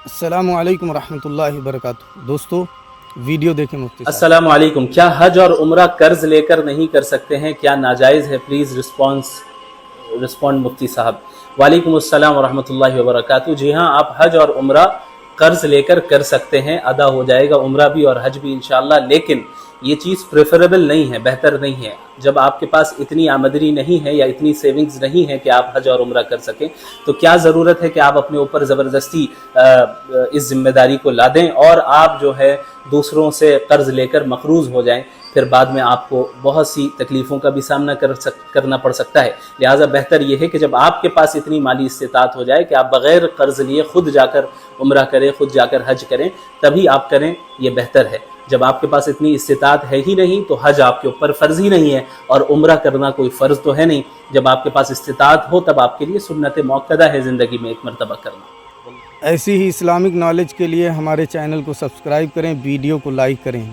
السلام علیکم ورحمۃ اللہ وبرکاتہ۔ دوستو ویڈیو دیکھیں مفتی صاحب۔ السلام علیکم۔ کیا حج اور عمرہ قرض لے کر نہیں کر سکتے ہیں؟ کیا ناجائز ہے؟ پلیز رسپونڈ مفتی صاحب۔ وعلیکم السلام ورحمۃ اللہ وبرکاتہ۔ جی ہاں، آپ حج اور عمرہ قرض لے کر سکتے ہیں، ادا ہو جائے گا عمرہ بھی اور حج بھی انشاءاللہ، لیکن یہ چیز پریفریبل نہیں ہے، بہتر نہیں ہے۔ جب آپ کے پاس اتنی آمدنی نہیں ہے یا اتنی سیونگز نہیں ہے کہ آپ حج اور عمرہ کر سکیں، تو کیا ضرورت ہے کہ آپ اپنے اوپر زبردستی اس ذمہ داری کو لا دیں اور آپ جو ہے دوسروں سے قرض لے کر مقروض ہو جائیں، پھر بعد میں آپ کو بہت سی تکلیفوں کا بھی سامنا کرنا پڑ سکتا ہے۔ لہٰذا بہتر یہ ہے کہ جب آپ کے پاس اتنی مالی استطاعت ہو جائے کہ آپ بغیر قرض لیے خود جا کر عمرہ کریں، خود جا کر حج کریں، تبھی آپ کریں، یہ بہتر ہے۔ جب آپ کے پاس اتنی استطاعت ہے ہی نہیں تو حج آپ کے اوپر فرض ہی نہیں ہے، اور عمرہ کرنا کوئی فرض تو ہے نہیں۔ جب آپ کے پاس استطاعت ہو تب آپ کے لیے سنت موقدہ ہے زندگی میں ایک مرتبہ کرنا۔ ایسی ہی اسلامک نالج کے لیے ہمارے چینل کو سبسکرائب کریں، ویڈیو کو لائک کریں۔